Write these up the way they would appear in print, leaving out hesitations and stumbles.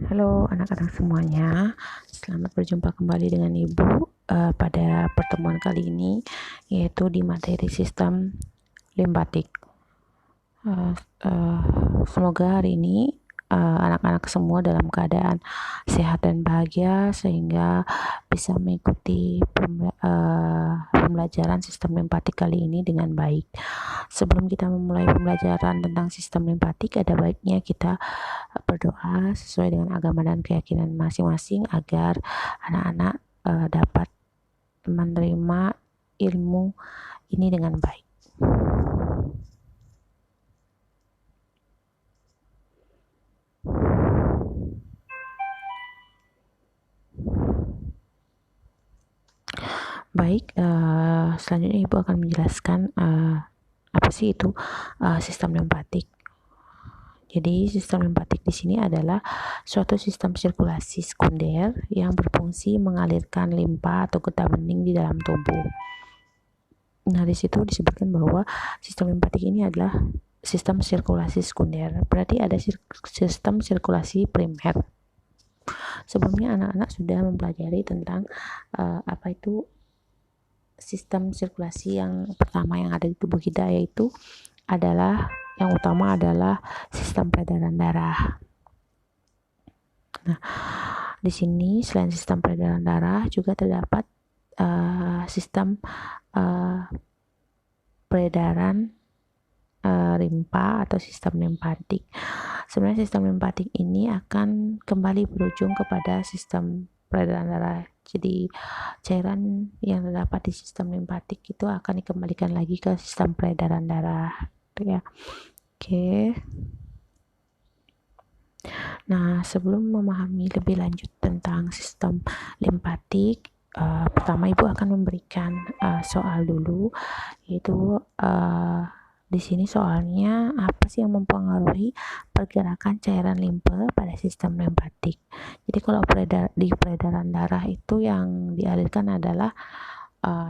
Halo anak-anak semuanya, selamat berjumpa kembali dengan Ibu pada pertemuan kali ini, yaitu di materi sistem limpatik. Semoga hari ini anak-anak semua dalam keadaan sehat dan bahagia sehingga bisa mengikuti pembelajaran sistem limpatik kali ini dengan baik. Sebelum kita memulai pembelajaran tentang sistem limpatik, ada baiknya kita berdoa sesuai dengan agama dan keyakinan masing-masing agar anak-anak dapat menerima ilmu ini dengan baik. Baik, selanjutnya Ibu akan menjelaskan apa sih itu sistem limpatik. Jadi sistem limpatik di sini adalah suatu sistem sirkulasi sekunder yang berfungsi mengalirkan limpa atau getah bening di dalam tubuh. Nah, di situ disebutkan bahwa sistem limpatik ini adalah sistem sirkulasi sekunder. Berarti ada sistem sirkulasi primer. Sebelumnya anak-anak sudah mempelajari tentang apa itu sistem sirkulasi yang pertama yang ada di tubuh kita, yaitu adalah yang utama adalah sistem peredaran darah. Nah, di sini selain sistem peredaran darah juga terdapat sistem peredaran limpa atau sistem limpatik. Sebenarnya sistem limpatik ini akan kembali berujung kepada sistem peredaran darah. Jadi cairan yang terdapat di sistem limpatik itu akan dikembalikan lagi ke sistem peredaran darah, ya. Oke. Nah, sebelum memahami lebih lanjut tentang sistem limpatik, pertama Ibu akan memberikan soal dulu, yaitu di sini soalnya apa sih yang mempengaruhi pergerakan cairan limpa pada sistem limpatik. Jadi kalau di peredaran darah itu yang dialirkan adalah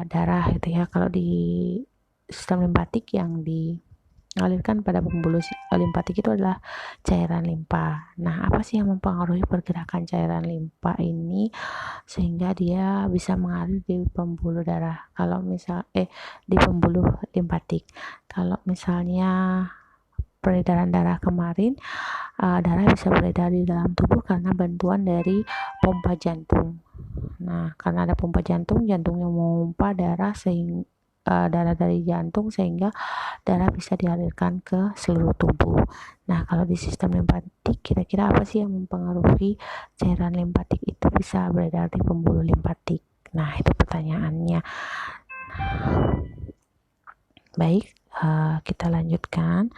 darah gitu ya. Kalau di sistem limpatik yang dialirkan pada pembuluh limpatik itu adalah cairan limpa. Nah, apa sih yang mempengaruhi pergerakan cairan limpa ini sehingga dia bisa mengalir di pembuluh darah? Kalau misal di pembuluh limpatik. Kalau misalnya peredaran darah kemarin, darah bisa beredar di dalam tubuh karena bantuan dari pompa jantung. Nah, karena ada pompa jantung, jantungnya memompa darah sehingga darah dari jantung sehingga darah bisa dialirkan ke seluruh tubuh. Nah, kalau di sistem limpatik, kira-kira apa sih yang mempengaruhi cairan limpatik itu bisa beredar di pembuluh limpatik? Nah, itu pertanyaannya. Baik, kita lanjutkan.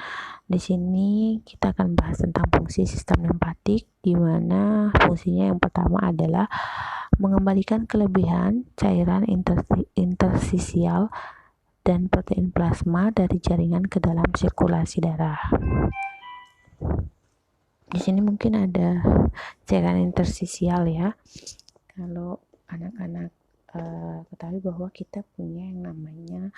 Di sini kita akan bahas tentang fungsi sistem limpatik, di mana fungsinya yang pertama adalah mengembalikan kelebihan cairan interstisial dan protein plasma dari jaringan ke dalam sirkulasi darah. Di sini mungkin ada cairan interstisial ya. Kalau anak-anak ketahui bahwa kita punya yang namanya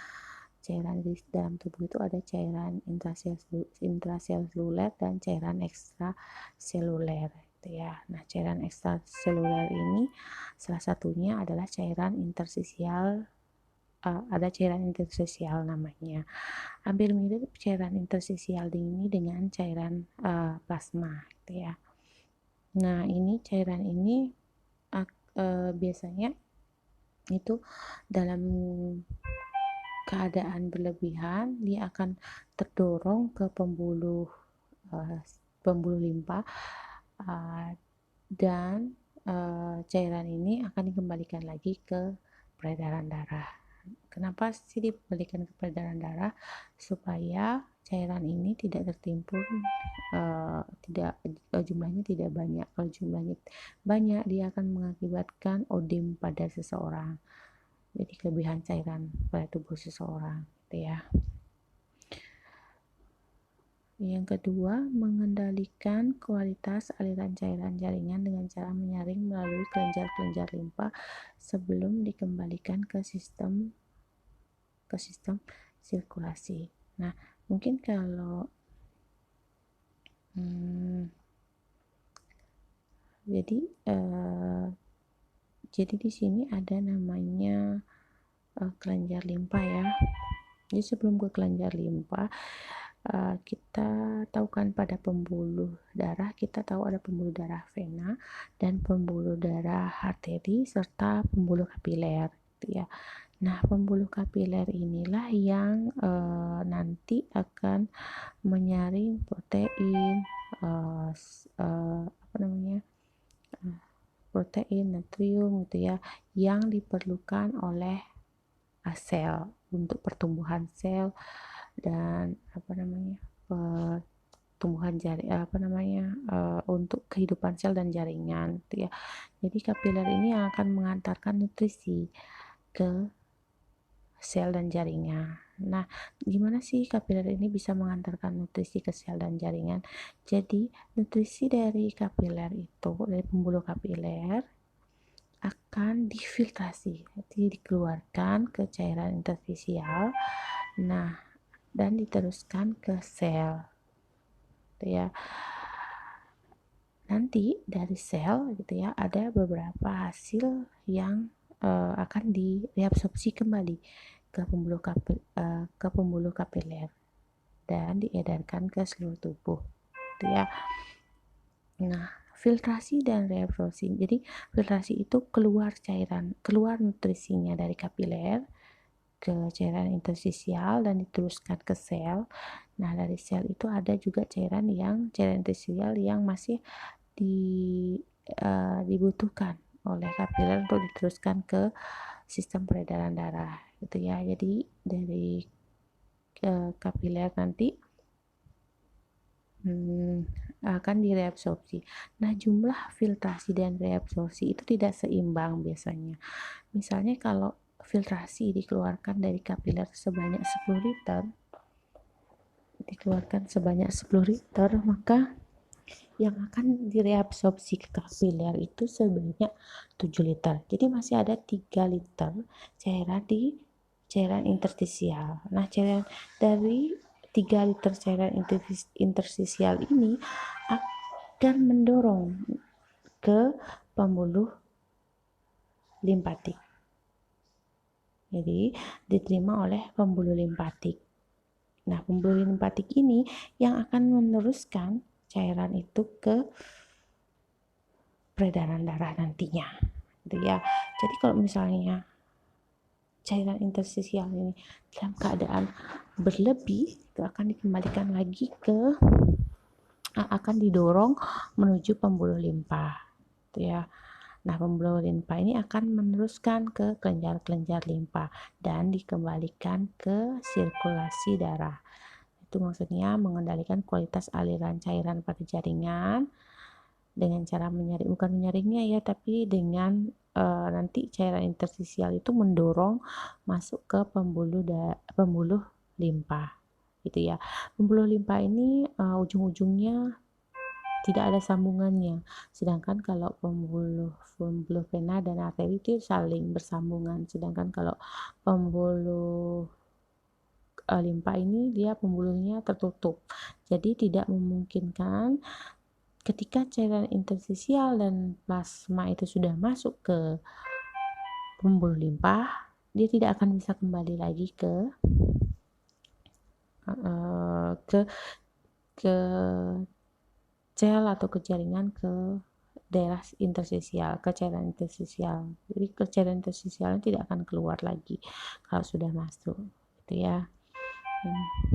cairan di dalam tubuh itu ada cairan intraseluler dan cairan ekstraseluler gitu ya. Nah, cairan ekstraseluler ini salah satunya adalah cairan interstisial. Ada cairan interstisial namanya. Hampir mirip cairan interstisial ini dengan cairan plasma gitu ya. Nah, ini cairan ini biasanya itu dalam keadaan berlebihan dia akan terdorong ke pembuluh limpa dan cairan ini akan dikembalikan lagi ke peredaran darah. Kenapa sih dikembalikan ke peredaran darah? Supaya cairan ini tidak tertimbun, jumlahnya tidak banyak. Kalau jumlahnya banyak, dia akan mengakibatkan ODIM pada seseorang. Jadi kelebihan cairan pada tubuh seseorang, gitu ya. Yang kedua, mengendalikan kualitas aliran cairan jaringan dengan cara menyaring melalui kelenjar-kelenjar limpa sebelum dikembalikan ke sistem sirkulasi. Nah, mungkin kalau jadi di sini ada namanya kelenjar limpa ya. Jadi sebelum ke kelenjar limpa, kita tahu kan pada pembuluh darah, kita tahu ada pembuluh darah vena dan pembuluh darah arteri serta pembuluh kapiler gitu ya. Nah, pembuluh kapiler inilah yang nanti akan menyaring protein, apa namanya, protein, natrium gitu ya, yang diperlukan oleh sel untuk pertumbuhan sel dan apa namanya, pertumbuhan untuk kehidupan sel dan jaringan gitu ya. Jadi kapiler ini yang akan mengantarkan nutrisi ke sel dan jaringan. Nah, gimana sih kapiler ini bisa mengantarkan nutrisi ke sel dan jaringan? Jadi, nutrisi dari kapiler itu, dari pembuluh kapiler akan difiltrasi, jadi dikeluarkan ke cairan interstisial, nah, dan diteruskan ke sel, gitu ya. Nanti dari sel, gitu ya, ada beberapa hasil yang akan direabsorpsi kembali ke pembuluh kapiler dan diedarkan ke seluruh tubuh, gitu ya. Nah, filtrasi dan reabsorpsi. Jadi, filtrasi itu keluar nutrisinya dari kapiler ke cairan interstisial dan diteruskan ke sel. Nah, dari sel itu ada juga cairan interstisial yang masih dibutuhkan oleh kapiler untuk diteruskan ke sistem peredaran darah, gitu ya. Jadi dari kapiler nanti akan direabsorpsi. Nah, jumlah filtrasi dan reabsorpsi itu tidak seimbang biasanya. Misalnya kalau filtrasi dikeluarkan dari kapiler sebanyak 10 liter, maka yang akan direabsorpsi ke kapiler itu sebanyak 7 liter. Jadi masih ada 3 liter cairan interstisial. Nah, cairan dari 3 liter cairan interstisial ini akan mendorong ke pembuluh limpatik. Jadi diterima oleh pembuluh limpatik. Nah, pembuluh limpatik ini yang akan meneruskan cairan itu ke peredaran darah nantinya, gitu ya. Jadi kalau misalnya cairan interstisial ini dalam keadaan berlebih, itu akan dikembalikan lagi akan didorong menuju pembuluh limpa, gitu ya. Nah, pembuluh limpa ini akan meneruskan ke kelenjar-kelenjar limpa dan dikembalikan ke sirkulasi darah. Itu maksudnya mengendalikan kualitas aliran cairan pada jaringan dengan cara bukan menyaringnya ya, tapi dengan nanti cairan interstisial itu mendorong masuk ke pembuluh limpa, gitu ya. Pembuluh limpa ini ujung-ujungnya tidak ada sambungannya, sedangkan kalau pembuluh vena dan arteri itu saling bersambungan, sedangkan kalau pembuluh limpa ini dia pembuluhnya tertutup, jadi tidak memungkinkan ketika cairan interstisial dan plasma itu sudah masuk ke pembuluh limpa, dia tidak akan bisa kembali lagi ke sel atau ke jaringan ke daerah interstisial, ke cairan interstisial. Jadi ke cairan interstisialnya tidak akan keluar lagi kalau sudah masuk, gitu ya.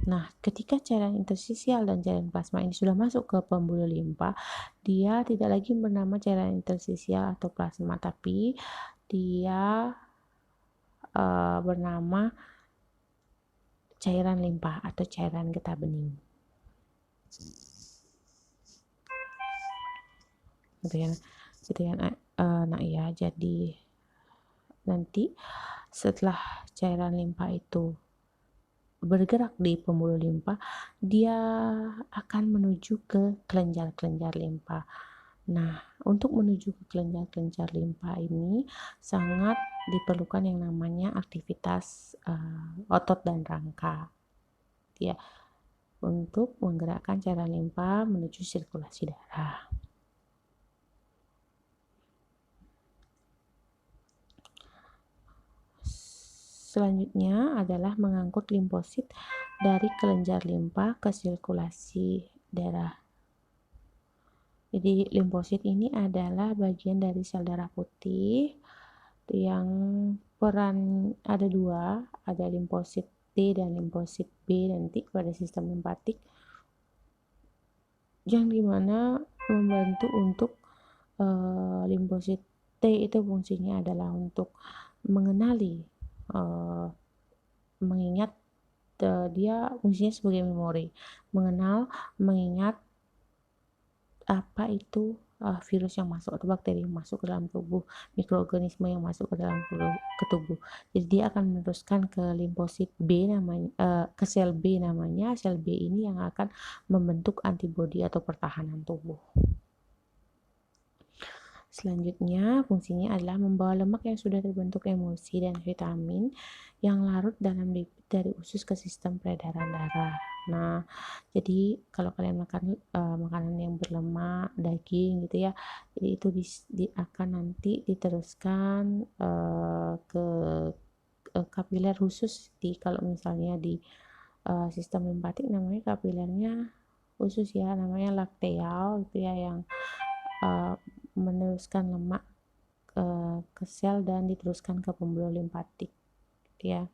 Nah, ketika cairan interstisial dan cairan plasma ini sudah masuk ke pembuluh limpa, dia tidak lagi bernama cairan interstisial atau plasma, tapi dia bernama cairan limpa atau cairan getah bening. Gitu ya. Nah ya, jadi nanti setelah cairan limpa itu bergerak di pembuluh limpa, dia akan menuju ke kelenjar-kelenjar limpa. Nah, untuk menuju ke kelenjar-kelenjar limpa ini sangat diperlukan yang namanya aktivitas otot dan rangka, ya, untuk menggerakkan cairan limpa menuju sirkulasi darah. selanjutnya adalah mengangkut limfosit dari kelenjar limpa ke sirkulasi darah. Jadi limfosit ini adalah bagian dari sel darah putih yang peran ada dua, ada limfosit T dan limfosit B nanti pada sistem limpatik, yang dimana membantu untuk limfosit T itu fungsinya adalah untuk mengenali, mengingat, dia fungsinya sebagai memori, mengenal, mengingat apa itu virus yang masuk atau bakteri yang masuk ke dalam tubuh, mikroorganisme yang masuk ke dalam tubuh. Jadi dia akan meneruskan ke limfosit B namanya, ke sel B namanya. Sel B ini yang akan membentuk antibodi atau pertahanan tubuh. Selanjutnya, fungsinya adalah membawa lemak yang sudah terbentuk emulsi dan vitamin yang larut dalam lipid dari usus ke sistem peredaran darah. Nah, jadi kalau kalian makan makanan yang berlemak, daging gitu ya, jadi itu akan nanti diteruskan ke kapiler khusus kalau misalnya di sistem limpatik namanya kapilernya khusus ya, namanya lakteal gitu ya, yang meneruskan lemak ke sel dan diteruskan ke pembuluh limpatik ya.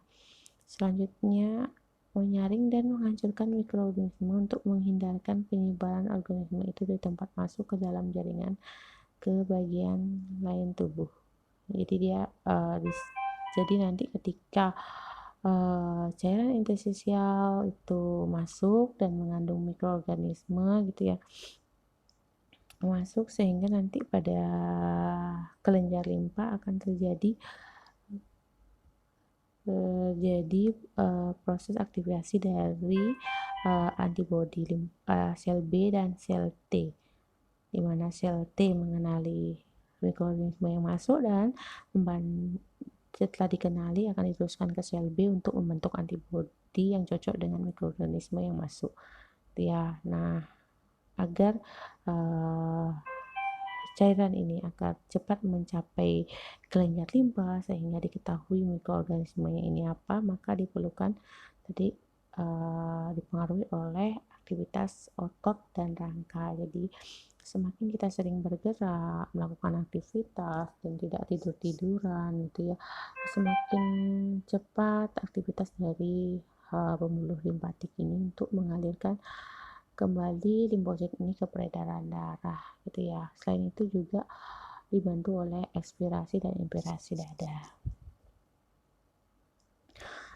Selanjutnya, menyaring dan menghancurkan mikroorganisme untuk menghindarkan penyebaran organisme itu dari tempat masuk ke dalam jaringan ke bagian lain tubuh. Jadi dia jadi nanti ketika cairan interstisial itu masuk dan mengandung mikroorganisme gitu ya, masuk sehingga nanti pada kelenjar limpa akan terjadi proses aktivasi dari antibodi sel B dan sel T, di mana sel T mengenali mikroorganisme yang masuk dan setelah dikenali akan diteruskan ke sel B untuk membentuk antibodi yang cocok dengan mikroorganisme yang masuk ya. Nah, agar cairan ini akan cepat mencapai kelenjar limpa sehingga diketahui mikroorganismenya ini apa, maka diperlukan tadi dipengaruhi oleh aktivitas otot dan rangka. Jadi semakin kita sering bergerak, melakukan aktivitas dan tidak tidur-tiduran gitu ya, semakin cepat aktivitas dari pembuluh limpatik ini untuk mengalirkan kembali limfosit ini ke peredaran darah gitu ya. Selain itu juga dibantu oleh ekspirasi dan inspirasi dada.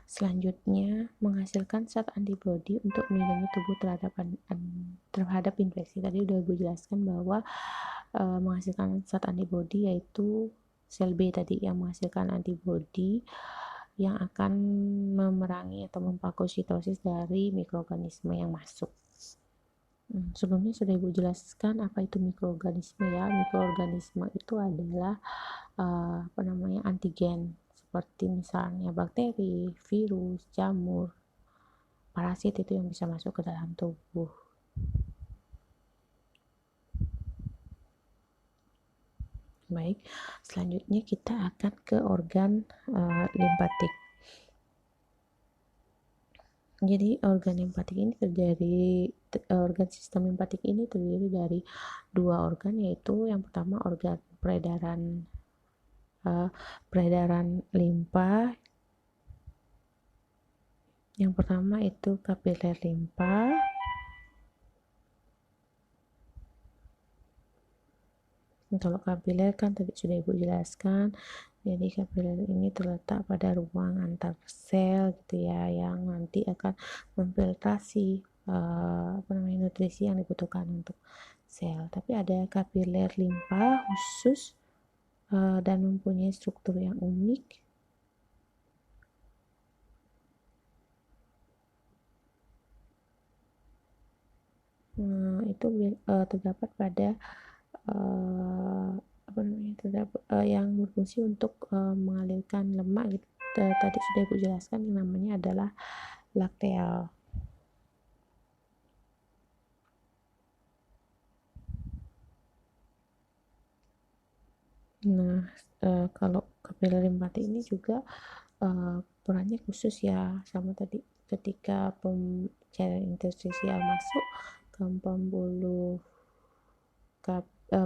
Selanjutnya, menghasilkan zat antibodi untuk melindungi tubuh terhadap infeksi. Tadi udah Ibu jelaskan bahwa menghasilkan zat antibodi yaitu sel B tadi yang menghasilkan antibodi yang akan memerangi atau memfagositosis dari mikroorganisme yang masuk. Sebelumnya sudah Ibu jelaskan apa itu mikroorganisme ya. Mikroorganisme itu adalah antigen, seperti misalnya bakteri, virus, jamur, parasit itu yang bisa masuk ke dalam tubuh. Baik, selanjutnya kita akan ke organ limpatik. Jadi organ sistem limpatik ini terdiri dari dua organ, yaitu yang pertama organ peredaran limpa. Yang pertama itu kapiler limpa. Kalau kapiler kan tadi sudah Ibu jelaskan. Jadi kapiler ini terletak pada ruang antar sel gitu ya, yang nanti akan memfiltrasi nutrisi yang dibutuhkan untuk sel. Tapi ada kapiler limpa khusus dan mempunyai struktur yang unik. Itu terdapat pada yang berfungsi untuk mengalirkan lemak gitu. Tadi sudah Ibu jelaskan, yang namanya adalah lakteal. Nah, kalau kapiler limpatik ini juga perannya khusus ya, sama tadi ketika cairan interstisial masuk ke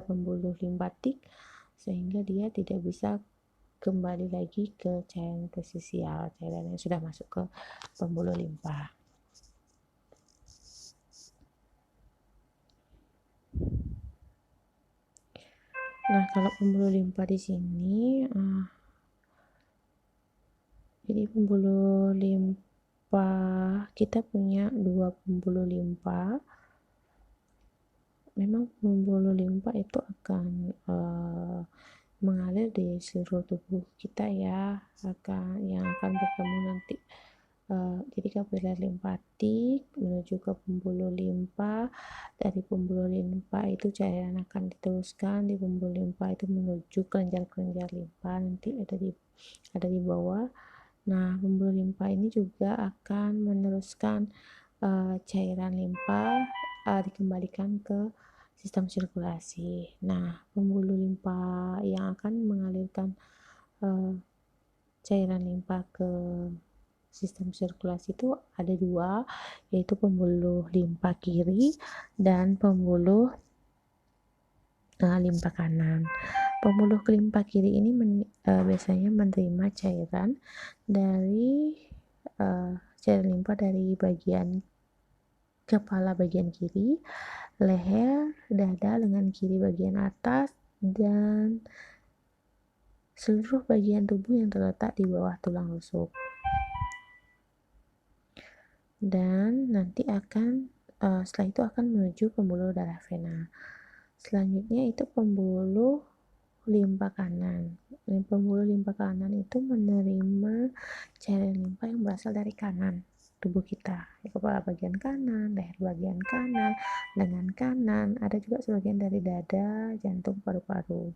pembuluh limpatik, sehingga dia tidak bisa kembali lagi ke cairan interstisial, cairan yang sudah masuk ke pembuluh limpa. Nah, kalau pembuluh limpa di sini, jadi pembuluh limpa kita punya 2 pembuluh limpa. Memang pembuluh limpa itu akan mengalir di seluruh tubuh kita ya, yang akan bertemu nanti. Jadi kapiler limpatik menuju ke pembuluh limpa, dari pembuluh limpa itu cairan akan diteruskan di pembuluh limpa itu menuju kelenjar-kelenjar limpa, nanti ada di bawah. Nah, pembuluh limpa ini juga akan meneruskan cairan limpa dikembalikan ke sistem sirkulasi. Nah, pembuluh limpa yang akan mengalirkan cairan limpa ke sistem sirkulasi itu ada 2, yaitu pembuluh limpa kiri dan pembuluh limpa kanan. Pembuluh limpa kiri ini biasanya menerima cairan dari cairan limpa dari bagian kepala bagian kiri, leher, dada lengan kiri bagian atas, dan seluruh bagian tubuh yang terletak di bawah tulang rusuk. Dan nanti setelah itu akan menuju pembuluh darah vena. Selanjutnya itu pembuluh limpa kanan. Pembuluh limpa kanan itu menerima cairan limpa yang berasal dari kanan tubuh kita, kepala bagian kanan, leher bagian kanan, lengan kanan, ada juga sebagian dari dada, jantung, paru-paru,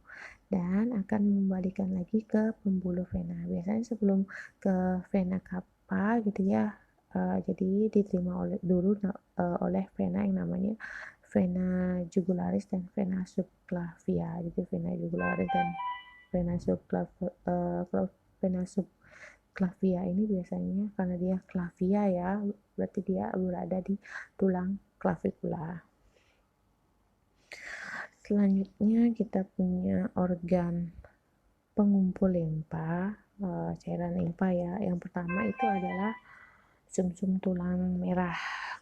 dan akan membalikan lagi ke pembuluh vena. Biasanya sebelum ke vena cava gitu ya, jadi diterima oleh vena yang namanya vena jugularis dan vena subclavia. Jadi vena jugularis dan vena subclavia ini biasanya karena dia clavia ya, berarti dia berada di tulang clavicula. Selanjutnya kita punya organ pengumpul limpa, cairan limpa ya. Yang pertama itu adalah sumsum tulang merah,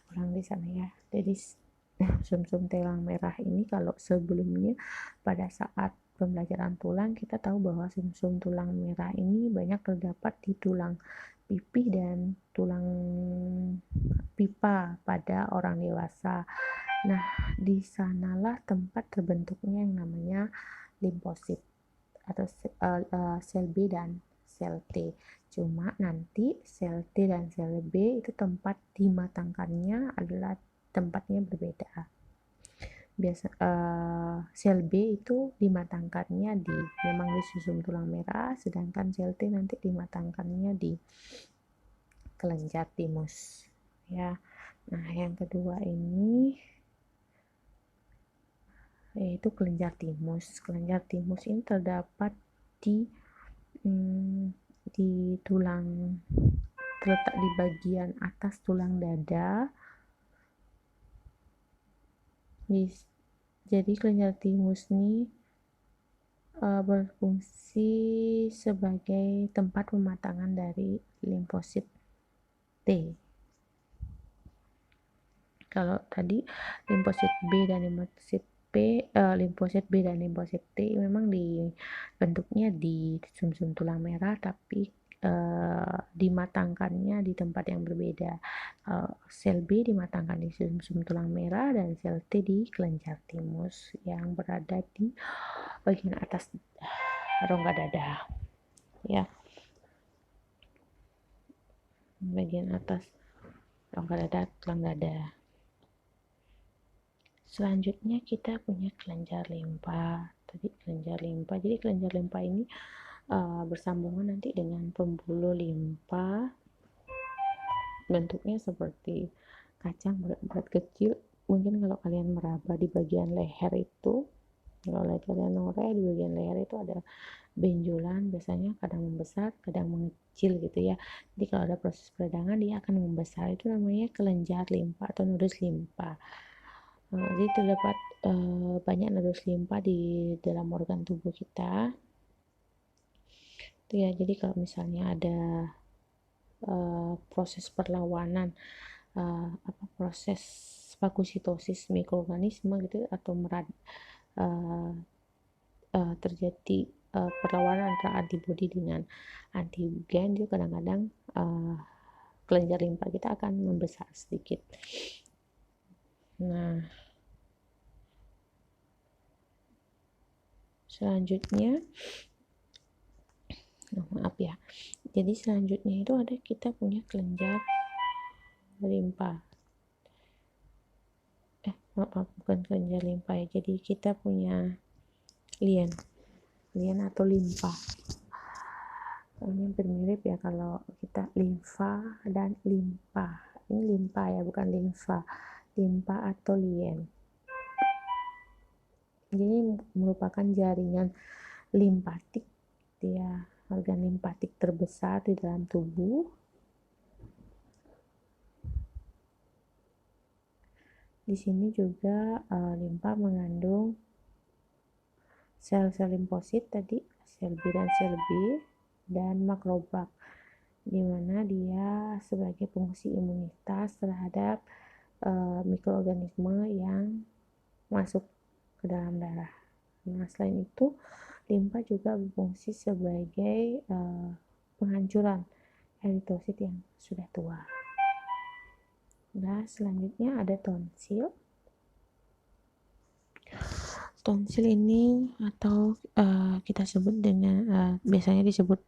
kurang di sana ya. Jadi sumsum tulang merah ini kalau sebelumnya pada saat pembelajaran tulang kita tahu bahwa sumsum tulang merah ini banyak terdapat di tulang pipih dan tulang pipa pada orang dewasa. Nah, di sanalah tempat terbentuknya yang namanya limfosit atau sel B dan sel T. Cuma nanti sel T dan sel B itu tempat dimatangkannya adalah tempatnya berbeda. Sel B itu dimatangkannya memang di sumsum tulang merah, sedangkan sel T nanti dimatangkannya di kelenjar timus ya. Nah, yang kedua ini yaitu kelenjar timus. Kelenjar timus ini terdapat di tulang, terletak di bagian atas tulang dada. Jadi kelenjar timus ini berfungsi sebagai tempat pematangan dari limfosit T. Kalau tadi limfosit B dan limfosit T memang bentuknya di sumsum tulang merah, tapi dimatangkannya di tempat yang berbeda. Sel B dimatangkan di sumsum tulang merah dan sel T di kelenjar timus yang berada di bagian atas rongga dada ya, bagian atas rongga dada, tulang dada. Selanjutnya kita punya kelenjar limpa. Jadi kelenjar limpa ini bersambungan nanti dengan pembuluh limpa. Bentuknya seperti kacang berat kecil. Mungkin kalau kalian meraba di bagian leher itu Kalau lihat kalian nore di bagian leher itu ada benjolan, biasanya kadang membesar kadang mengecil gitu ya. Jadi kalau ada proses peradangan dia akan membesar, itu namanya kelenjar limpa atau nodus limpa. Jadi terdapat banyak nodus limpa di dalam organ tubuh kita itu ya. Jadi kalau misalnya ada proses perlawanan, proses fagositosis mikroorganisme gitu atau terjadi perlawanan antara antibodi dengan antigen, itu kadang-kadang kelenjar limpa kita akan membesar sedikit. Nah, selanjutnya maaf ya, jadi selanjutnya itu ada kita punya kelenjar limpa, bukan kelenjar limpa ya, jadi kita punya lien atau limpa. Ini hampir mirip ya kalau kita limfa dan limpa. Ini limpa ya, bukan limfa. Limpa atau lien. Jadi merupakan jaringan limpatik, dia organ limpatik terbesar di dalam tubuh. Di sini juga limpa mengandung sel-sel limfosit tadi, sel B dan sel B, dan makrofag, di mana dia sebagai fungsi imunitas terhadap mikroorganisme yang masuk ke dalam darah. Nah, selain itu, limpa juga berfungsi sebagai penghancuran eritrosit yang sudah tua. Nah, selanjutnya ada tonsil. Tonsil ini atau kita sebut dengan biasanya disebut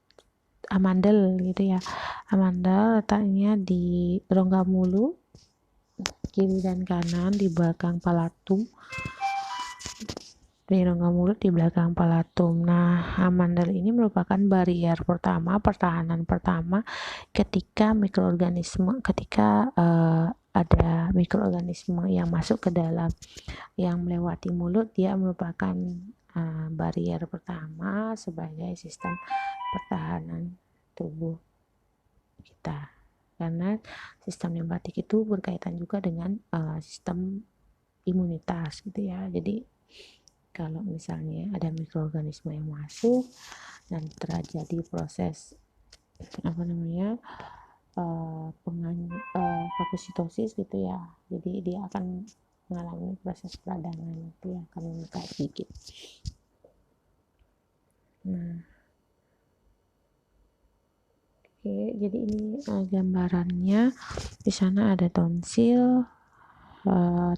amandel gitu ya. Amandel letaknya di rongga mulut kiri dan kanan di belakang palatum. Di rongga mulut di belakang palatum. Nah, amandel ini merupakan barrier pertama, pertahanan pertama ketika ada mikroorganisme yang masuk ke dalam, yang melewati mulut, dia merupakan barrier pertama sebagai sistem pertahanan tubuh kita. Karena sistem limpatik itu berkaitan juga dengan sistem imunitas gitu ya. Jadi kalau misalnya ada mikroorganisme yang masuk dan terjadi proses fagositosis gitu ya, jadi dia akan mengalami proses peradangan, itu yang akan membuka sedikit. Nah, oke, jadi ini gambarannya. Di sana ada tonsil.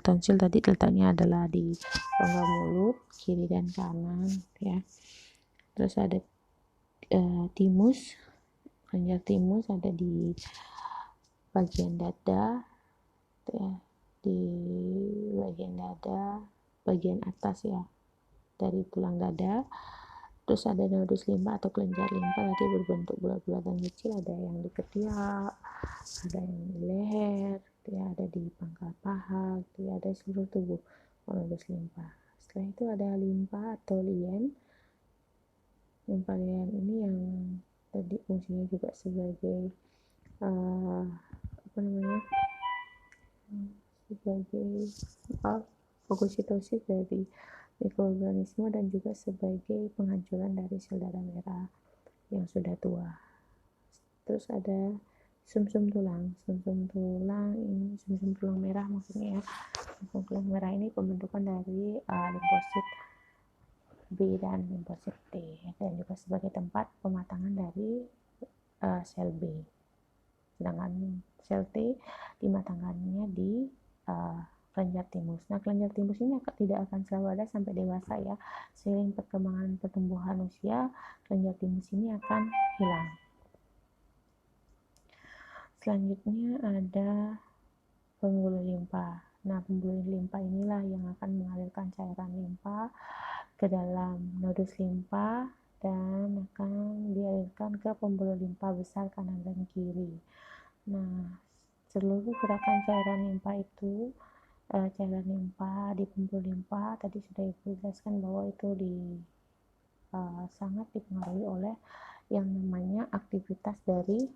Tonsil tadi letaknya adalah di rongga mulut kiri dan kanan ya. Terus ada timus, kelenjar timus ada di bagian dada ya, di bagian dada bagian atas ya, dari tulang dada. Terus ada nodus limpa atau kelenjar limpa tadi berbentuk bulat-bulatan kecil, ada yang di ketiak, ada yang di leher ya, ada di pangkal paha ya, ada di seluruh tubuh nodus limpa. Setelah itu ada limpa atau lien. Limpa lien ini yang tadi fungsinya juga sebagai sebagai fagositosis dari mikroorganisme dan juga sebagai penghancuran dari sel darah merah yang sudah tua. Terus ada sumsum tulang ini, sumsum tulang merah maksudnya ya. Sumsum tulang merah ini pembentukan dari limfosit B dan limfosit T, dan juga sebagai tempat pematangan dari sel B. Sedangkan sel T dimatangkannya di kelenjar timus. Nah, kelenjar timus ini tidak akan selalu ada sampai dewasa ya. Seiring perkembangan pertumbuhan usia, kelenjar timus ini akan hilang. Selanjutnya ada pembuluh limpa. Nah, pembuluh limpa inilah yang akan mengalirkan cairan limpa ke dalam nodus limpa dan akan dialirkan ke pembuluh limpa besar kanan dan kiri. Nah, seluruh gerakan cairan limpa itu cairan limpa di pembuluh limpa. Tadi sudah Ibu jelaskan bahwa itu sangat dipengaruhi oleh yang namanya aktivitas dari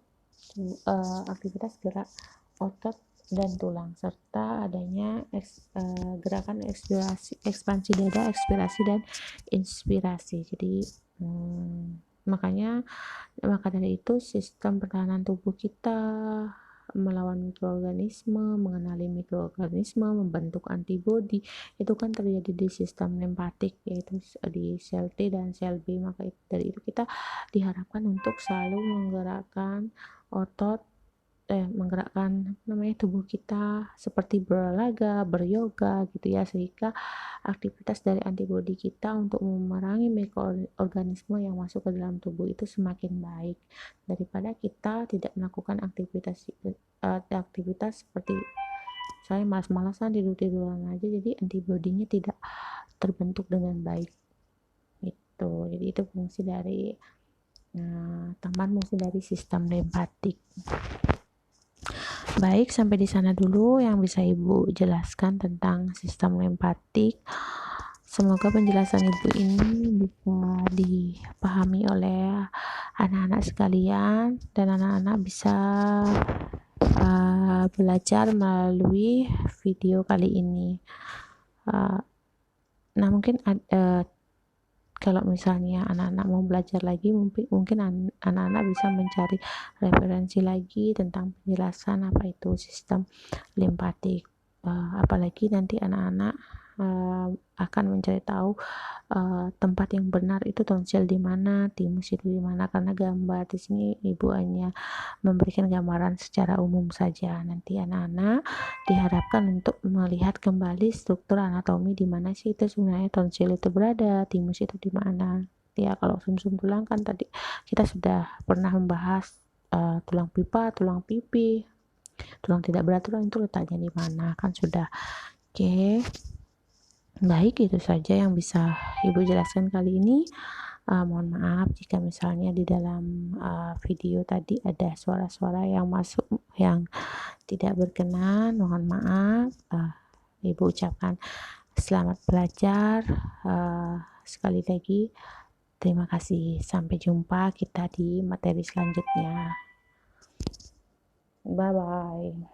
aktivitas gerak otot dan tulang, serta adanya gerakan ekspansi dada, ekspirasi dan inspirasi. Jadi maka dari itu sistem pertahanan tubuh kita melawan mikroorganisme, mengenali mikroorganisme, membentuk antibodi, itu kan terjadi di sistem limpatik, yaitu di sel T dan sel B. Maka dari itu kita diharapkan untuk selalu menggerakkan tubuh kita seperti berolahraga, beryoga gitu ya, sehingga aktivitas dari antibodi kita untuk memerangi mikroorganisme yang masuk ke dalam tubuh itu semakin baik daripada kita tidak melakukan aktivitas seperti saya malas-malasan, tidur-tiduran aja, jadi antibodinya tidak terbentuk dengan baik gitu. Jadi itu fungsi dari tambahan fungsi dari sistem limpatik. Baik, sampai di sana dulu yang bisa Ibu jelaskan tentang sistem limpatik. Semoga penjelasan Ibu ini bisa dipahami oleh anak-anak sekalian dan anak-anak bisa belajar melalui video kali ini. Nah, mungkin kalau misalnya anak-anak mau belajar lagi, mungkin anak-anak bisa mencari referensi lagi tentang penjelasan apa itu sistem limpatik. Apalagi nanti anak-anak akan mencari tahu tempat yang benar itu tonsil di mana, timus itu di mana, karena gambar di sini Ibu hanya memberikan gambaran secara umum saja. Nanti anak-anak diharapkan untuk melihat kembali struktur anatomi di mana sih itu sebenarnya tonsil itu berada, timus itu di mana. Ya, kalau sumsum tulang kan tadi kita sudah pernah membahas tulang pipa, tulang pipi, tulang tidak beraturan itu letaknya di mana, kan sudah. Oke. Baik, itu saja yang bisa Ibu jelaskan kali ini. Mohon maaf jika misalnya di dalam video tadi ada suara-suara yang masuk yang tidak berkenan. Mohon maaf. Ibu ucapkan selamat belajar. Sekali lagi terima kasih. Sampai jumpa kita di materi selanjutnya. Bye bye.